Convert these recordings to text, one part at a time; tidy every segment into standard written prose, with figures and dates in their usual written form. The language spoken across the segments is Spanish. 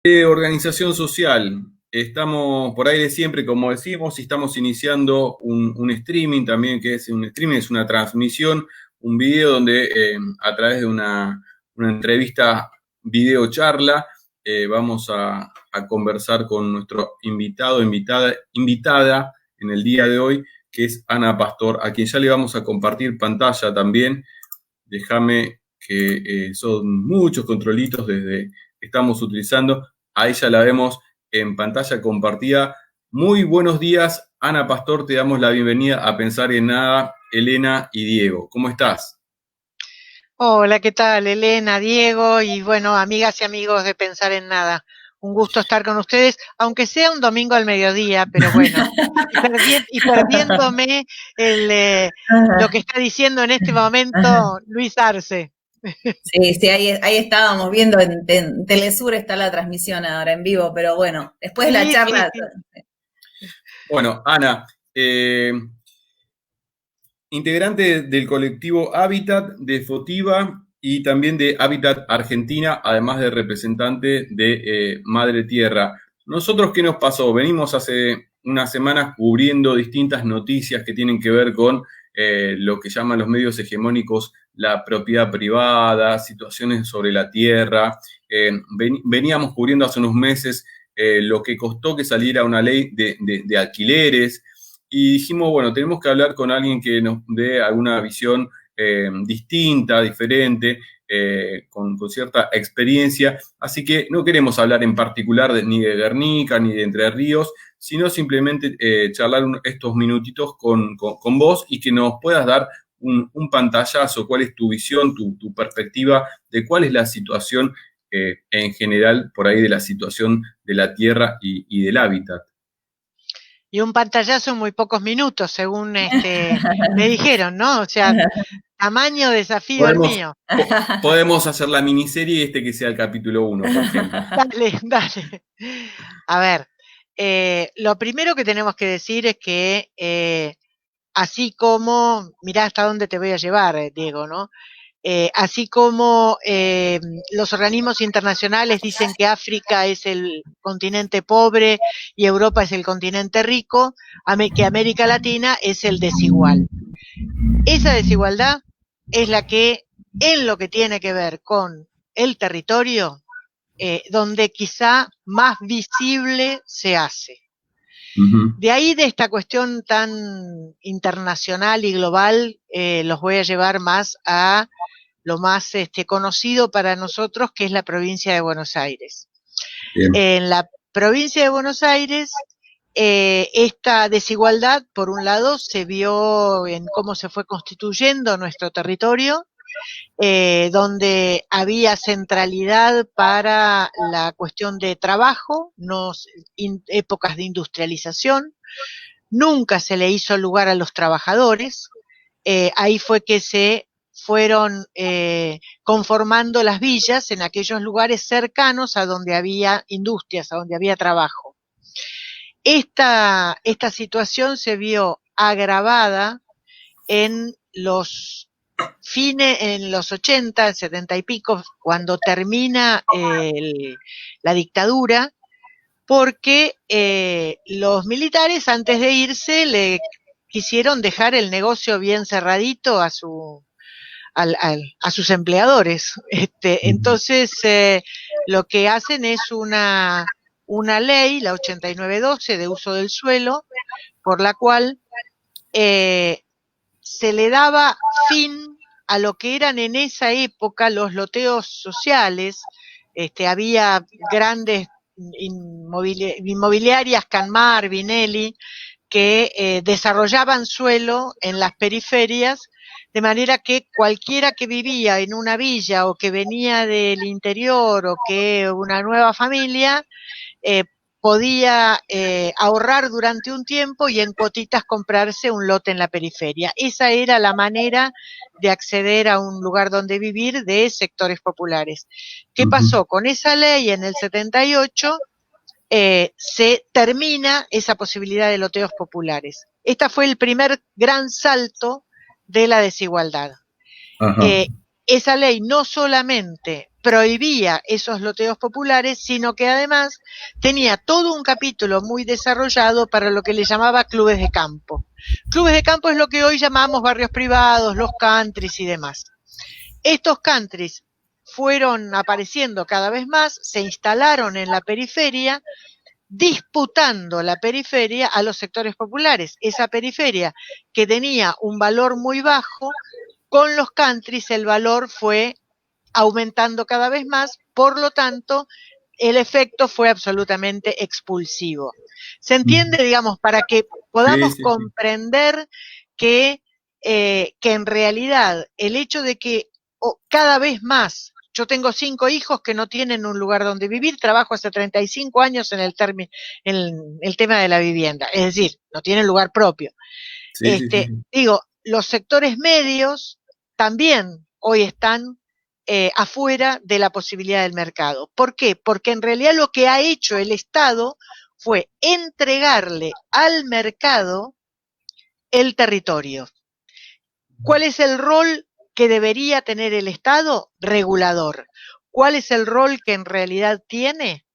Organización social. Estamos por ahí de siempre, como decimos, y estamos iniciando un streaming también, que es un streaming, es una transmisión, un video donde a través de una entrevista, video charla, vamos a conversar con nuestro invitado, invitada en el día de hoy, que es Ana Pastor, a quien ya le vamos a compartir pantalla también. Déjame que son muchos controlitos desde que estamos utilizando. A ella la vemos en pantalla compartida. Muy buenos días, Ana Pastor. Te damos la bienvenida a Pensar en Nada, Elena y Diego. ¿Cómo estás? Hola, ¿qué tal? Elena, Diego y bueno, amigas y amigos de Pensar en Nada. Un gusto estar con ustedes, aunque sea un domingo al mediodía, pero bueno, y perdiéndome lo que está diciendo en este Ajá. momento Luis Arce. Sí, sí, ahí estábamos viendo en Telesur está la transmisión ahora en vivo, pero bueno, después de la Sí, sí, charla. sí. Bueno, Ana, integrante del colectivo Hábitat de Fotiva y también de Hábitat Argentina, además de representante de Madre Tierra. ¿Nosotros qué nos pasó? Venimos hace unas semanas cubriendo distintas noticias que tienen que ver con lo que llaman los medios hegemónicos la propiedad privada, situaciones sobre la tierra. Veníamos cubriendo hace unos meses lo que costó que saliera una ley de alquileres, y dijimos, bueno, tenemos que hablar con alguien que nos dé alguna visión distinta, diferente, con cierta experiencia. Así que no queremos hablar en particular ni de Guernica ni de Entre Ríos, sino simplemente charlar estos minutitos con vos y que nos puedas dar un pantallazo, cuál es tu visión, tu perspectiva de cuál es la situación en general por ahí de la situación de la tierra y del hábitat. Y un pantallazo en muy pocos minutos, según me dijeron, ¿no? O sea, tamaño desafío el Podemos, mío. podemos hacer la miniserie que sea el capítulo uno, por ejemplo. Dale, dale. A ver, lo primero que tenemos que decir es que así como, mirá hasta dónde te voy a llevar, Diego, ¿no? Así como los organismos internacionales dicen que África es el continente pobre y Europa es el continente rico, que América Latina es el desigual. Esa desigualdad es la que, en lo que tiene que ver con el territorio, donde quizá más visible se hace. Ujú. De ahí, de esta cuestión tan internacional y global, los voy a llevar más a lo más conocido para nosotros, que es la provincia de Buenos Aires. Bien. En la provincia de Buenos Aires, esta desigualdad, por un lado, se vio en cómo se fue constituyendo nuestro territorio, donde había centralidad para la cuestión de trabajo, no épocas de industrialización, nunca se le hizo lugar a los trabajadores, ahí fue que se fueron conformando las villas en aquellos lugares cercanos a donde había industrias, a donde había trabajo. Esta situación se vio agravada en los en los 80, 70 y pico, cuando termina la dictadura, porque los militares antes de irse le quisieron dejar el negocio bien cerradito a sus empleadores. Entonces, lo que hacen es una ley, la 8912, de uso del suelo, por la cual se le daba fin a lo que eran en esa época los loteos sociales. Había grandes inmobiliarias, Canmar, Vinelli, que desarrollaban suelo en las periferias, de manera que cualquiera que vivía en una villa o que venía del interior o que una nueva familia eh, podía ahorrar durante un tiempo y en cuotitas comprarse un lote en la periferia. Esa era la manera de acceder a un lugar donde vivir de sectores populares. ¿Qué Ujú. pasó? Con esa ley en el 78 se termina esa posibilidad de loteos populares. Este fue el primer gran salto de la desigualdad. Ajá. Eh, esa ley no solamente prohibía esos loteos populares, sino que además tenía todo un capítulo muy desarrollado para lo que le llamaba clubes de campo. Clubes de campo es lo que hoy llamamos barrios privados, los countries y demás. Estos countries fueron apareciendo cada vez más, se instalaron en la periferia, disputando la periferia a los sectores populares. Esa periferia que tenía un valor muy bajo, con los countries el valor fue aumentando cada vez más, por lo tanto, el efecto fue absolutamente expulsivo. ¿Se entiende, digamos, para que podamos comprender que en realidad el hecho de que cada vez más, yo tengo 5 hijos que no tienen un lugar donde vivir, trabajo hace 35 años en el tema de la vivienda, es decir, no tienen lugar propio. Digo, los sectores medios también hoy están afuera de la posibilidad del mercado. ¿Por qué? Porque en realidad lo que ha hecho el Estado fue entregarle al mercado el territorio. ¿Cuál es el rol que debería tener el Estado? Regulador. ¿Cuál es el rol que en realidad tiene?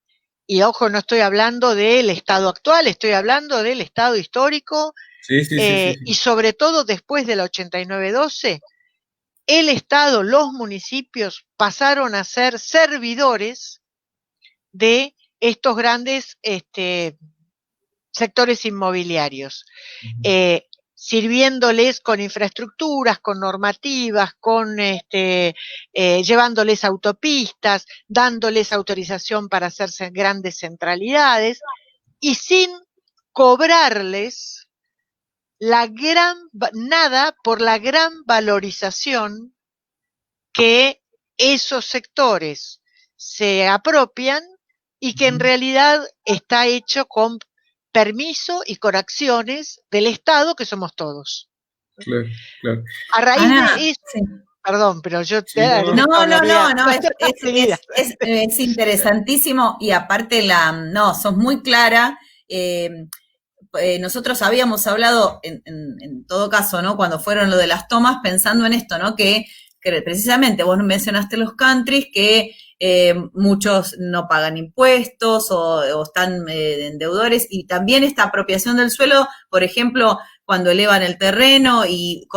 Y ojo, no estoy hablando del Estado actual, estoy hablando del Estado histórico, y sobre todo después del 89-12, el Estado, los municipios pasaron a ser servidores de estos grandes sectores inmobiliarios, sirviéndoles con infraestructuras, con normativas, con llevándoles autopistas, dándoles autorización para hacerse grandes centralidades y sin cobrarles nada por la gran valorización que esos sectores se apropian y que en realidad está hecho con permiso y con acciones del Estado, que somos todos. Claro, claro. A raíz de eso, perdón, pero yo es interesantísimo y aparte sos muy clara. Nosotros habíamos hablado, en todo caso, ¿no? Cuando fueron lo de las tomas, pensando en esto, ¿no? Que precisamente vos mencionaste los countries, que muchos no pagan impuestos o están en deudores, y también esta apropiación del suelo, por ejemplo, cuando elevan el terreno y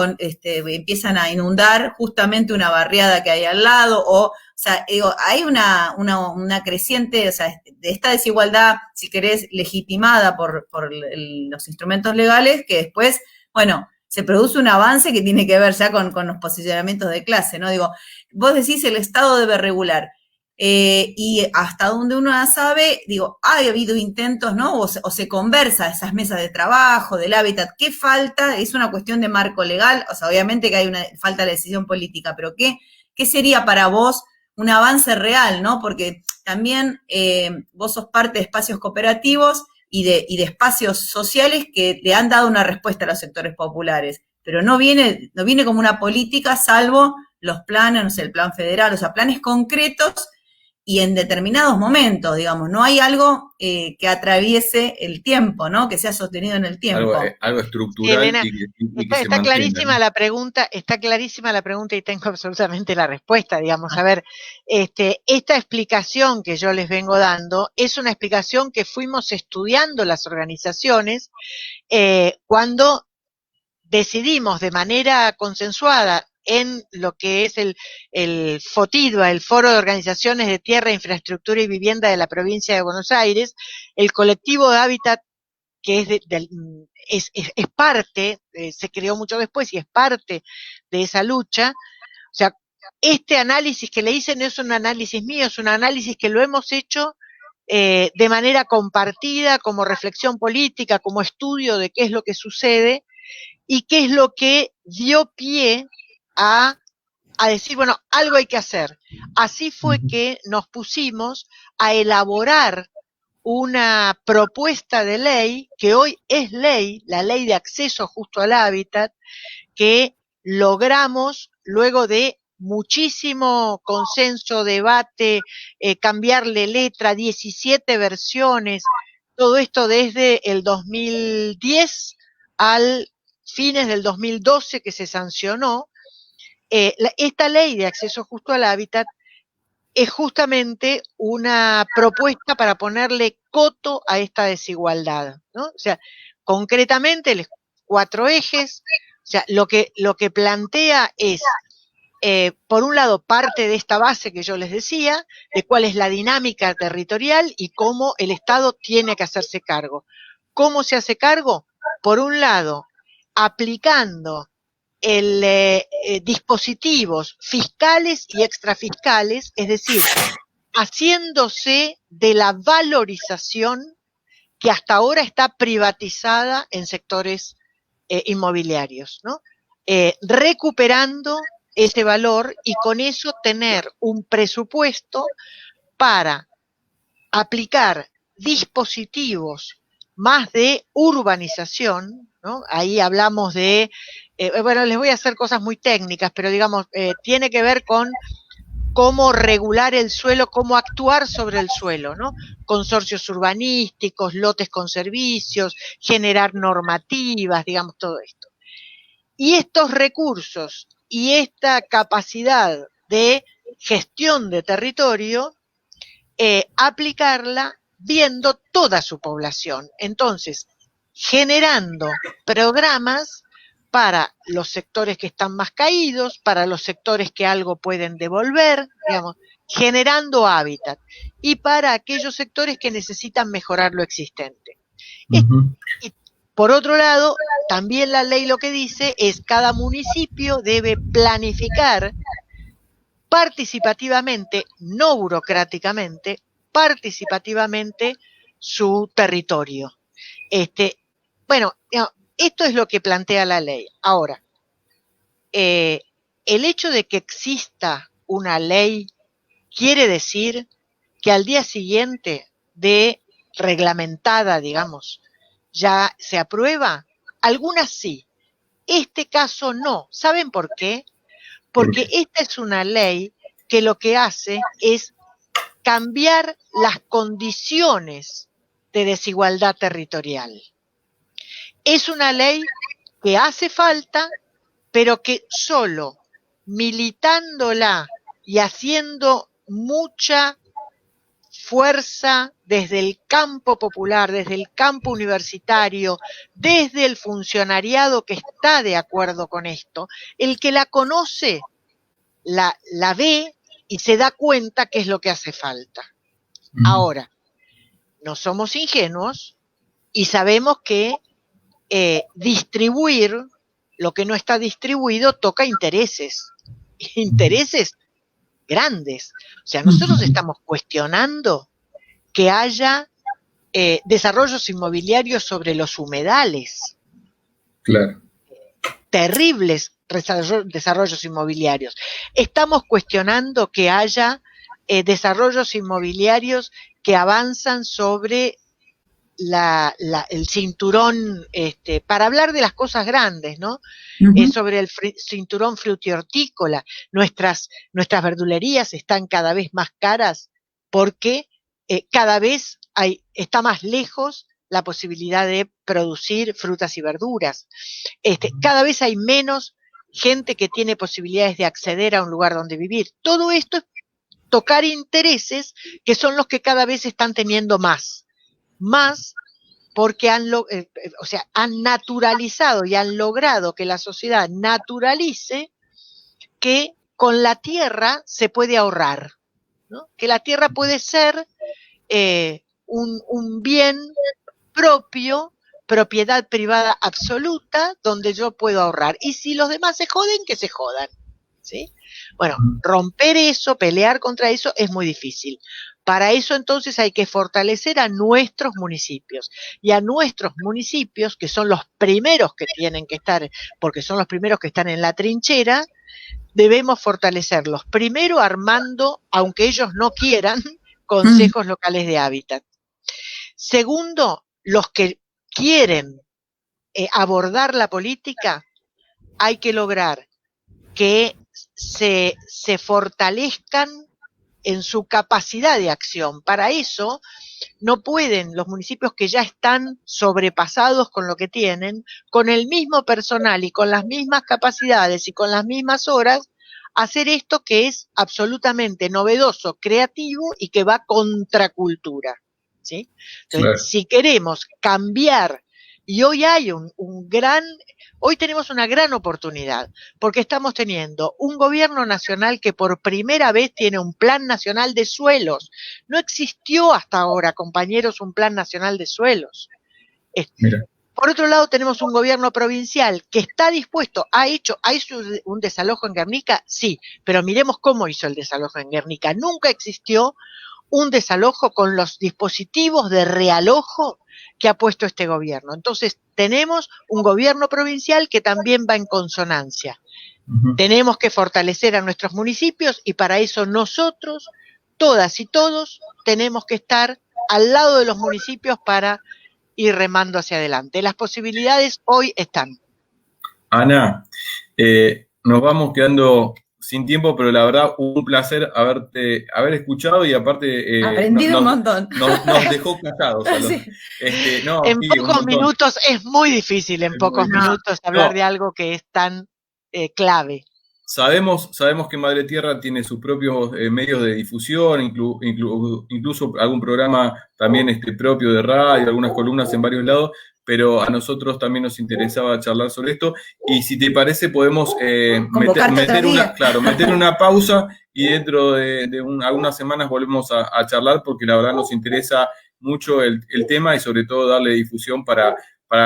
empiezan a inundar justamente una barriada que hay al lado, o sea, hay una creciente, o sea, de esta desigualdad, si querés, legitimada por los instrumentos legales, que después, bueno, se produce un avance que tiene que ver ya con los posicionamientos de clase, ¿no? Digo, vos decís el Estado debe regular, y hasta donde uno sabe, digo, ha habido intentos, ¿no? O se conversa esas mesas de trabajo, del hábitat. ¿Qué falta? Es una cuestión de marco legal, o sea, obviamente que hay una falta de decisión política, pero ¿qué sería para vos un avance real, ¿no? Porque también vos sos parte de espacios cooperativos y de espacios sociales que le han dado una respuesta a los sectores populares, pero no viene como una política, salvo los planes, no sé, el plan federal, o sea, planes concretos y en determinados momentos, digamos, no hay algo que atraviese el tiempo, ¿no? Que sea sostenido en el tiempo. Algo estrutural. Elena, está clarísima, ¿no? Está clarísima la pregunta y tengo absolutamente la respuesta, digamos. A ver, esta explicación que yo les vengo dando es una explicación que fuimos estudiando las organizaciones cuando decidimos de manera consensuada en lo que es el FOTIDVA, el Foro de Organizaciones de Tierra, Infraestructura y Vivienda de la Provincia de Buenos Aires, el colectivo de Hábitat, que es parte, se creó mucho después y es parte de esa lucha. O sea, este análisis que le hice no es un análisis mío, es un análisis que lo hemos hecho de manera compartida, como reflexión política, como estudio de qué es lo que sucede y qué es lo que dio pie a decir, bueno, algo hay que hacer. Así fue que nos pusimos a elaborar una propuesta de ley que hoy es ley, la ley de acceso justo al hábitat, que logramos luego de muchísimo consenso, debate, cambiarle letra, 17 versiones, todo esto desde el 2010 al fines del 2012 que se sancionó, Esta ley de acceso justo al hábitat es justamente una propuesta para ponerle coto a esta desigualdad, ¿no? O sea, concretamente, los 4 ejes, o sea, lo que plantea es, por un lado, parte de esta base que yo les decía, de cuál es la dinámica territorial y cómo el Estado tiene que hacerse cargo. ¿Cómo se hace cargo? Por un lado, aplicando dispositivos fiscales y extrafiscales, es decir, haciéndose de la valorización que hasta ahora está privatizada en sectores inmobiliarios, ¿no? Recuperando ese valor y con eso tener un presupuesto para aplicar dispositivos más de urbanización, ¿no? Ahí hablamos de, bueno, les voy a hacer cosas muy técnicas, pero digamos, tiene que ver con cómo regular el suelo, cómo actuar sobre el suelo, ¿no? Consorcios urbanísticos, lotes con servicios, generar normativas, digamos, todo esto. Y estos recursos y esta capacidad de gestión de territorio, aplicarla viendo toda su población. Entonces, generando programas para los sectores que están más caídos, para los sectores que algo pueden devolver, digamos, generando hábitat, y para aquellos sectores que necesitan mejorar lo existente. Ujú. Y por otro lado, también la ley lo que dice es cada municipio debe planificar participativamente, no burocráticamente, participativamente su territorio. Bueno, esto es lo que plantea la ley. Ahora, el hecho de que exista una ley quiere decir que al día siguiente de reglamentada, digamos, ya se aprueba. Algunas sí, este caso no. ¿Saben por qué? Porque esta es una ley que lo que hace es cambiar las condiciones de desigualdad territorial. Es una ley que hace falta, pero que solo militándola y haciendo mucha fuerza desde el campo popular, desde el campo universitario, desde el funcionariado que está de acuerdo con esto, el que la conoce la ve y se da cuenta qué es lo que hace falta. Ahora, no somos ingenuos y sabemos que distribuir lo que no está distribuido toca intereses grandes. O sea, nosotros estamos cuestionando que haya desarrollos inmobiliarios sobre los humedales. Claro. Terribles desarrollos inmobiliarios. Estamos cuestionando que haya desarrollos inmobiliarios que avanzan sobre el cinturón, para hablar de las cosas grandes, ¿no? Sobre el cinturón frutihortícola. Nuestras verdulerías están cada vez más caras porque cada vez está más lejos la posibilidad de producir frutas y verduras. Cada vez hay menos gente que tiene posibilidades de acceder a un lugar donde vivir. Todo esto es tocar intereses que son los que cada vez están teniendo más porque han naturalizado y han logrado que la sociedad naturalice que con la tierra se puede ahorrar, ¿no? Que la tierra puede ser un bien propio, propiedad privada absoluta, donde yo puedo ahorrar. Y si los demás se joden, que se jodan, ¿sí? Bueno, romper eso, pelear contra eso es muy difícil. Para eso entonces hay que fortalecer a nuestros municipios. Y a nuestros municipios, que son los primeros que tienen que estar, porque son los primeros que están en la trinchera, debemos fortalecerlos. Primero armando, aunque ellos no quieran, consejos locales de hábitat. Segundo, los que quieren abordar la política, hay que lograr que se fortalezcan en su capacidad de acción. Para eso no pueden los municipios que ya están sobrepasados con lo que tienen, con el mismo personal y con las mismas capacidades y con las mismas horas, hacer esto que es absolutamente novedoso, creativo y que va contra cultura, ¿sí? Entonces, si queremos cambiar, y hoy hay hoy tenemos una gran oportunidad, porque estamos teniendo un gobierno nacional que por primera vez tiene un plan nacional de suelos. No existió hasta ahora, compañeros, un plan nacional de suelos. Mira. Por otro lado, tenemos un gobierno provincial que está dispuesto, ¿ha hecho un desalojo en Guernica? Sí, pero miremos cómo hizo el desalojo en Guernica. Nunca existió un desalojo con los dispositivos de realojo que ha puesto este gobierno. Entonces, tenemos un gobierno provincial que también va en consonancia. Tenemos que fortalecer a nuestros municipios y para eso nosotros, todas y todos, tenemos que estar al lado de los municipios para ir remando hacia adelante. Las posibilidades hoy están. Ana, nos vamos quedando sin tiempo, pero la verdad un placer haber escuchado y aparte aprendido un montón. Nos dejó callados. Sí. En pocos minutos es muy difícil, minutos hablar de algo que es tan clave. Sabemos que Madre Tierra tiene sus propios medios de difusión, incluso algún programa también propio de radio, algunas columnas en varios lados, pero a nosotros también nos interesaba charlar sobre esto. Y si te parece, podemos meter una pausa y dentro de algunas semanas volvemos a charlar, porque la verdad nos interesa mucho el tema y sobre todo darle difusión para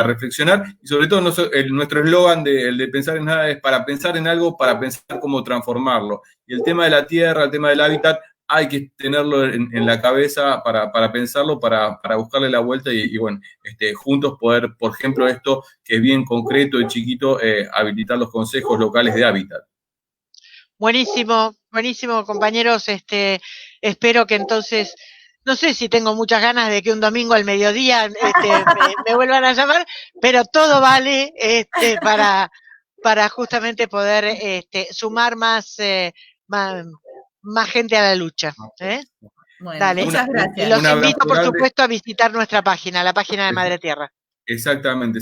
reflexionar, y sobre todo nuestro eslogan de pensar en nada es para pensar en algo, para pensar cómo transformarlo. Y el tema de la tierra, el tema del hábitat, hay que tenerlo en la cabeza para pensarlo, para buscarle la vuelta y bueno, juntos poder, por ejemplo, esto que es bien concreto y chiquito, habilitar los consejos locales de hábitat. Buenísimo, compañeros. Espero que entonces, no sé si tengo muchas ganas de que un domingo al mediodía me vuelvan a llamar, pero todo vale para justamente poder sumar más gente a la lucha. Bueno, dale. Muchas gracias. Y los invito, por supuesto, a visitar nuestra página, la página de Madre Tierra. Exactamente.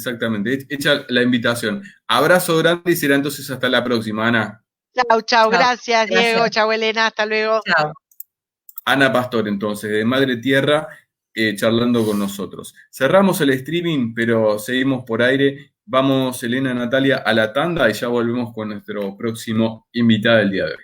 Hecha la invitación. Abrazo grande y será entonces hasta la próxima, Ana. Chau. Gracias, Diego. Chau, Elena. Hasta luego. Chau. Ana Pastor, entonces, de Madre Tierra, charlando con nosotros. Cerramos el streaming, pero seguimos por aire. Vamos, Elena, Natalia, a la tanda y ya volvemos con nuestro próximo invitado del día de hoy.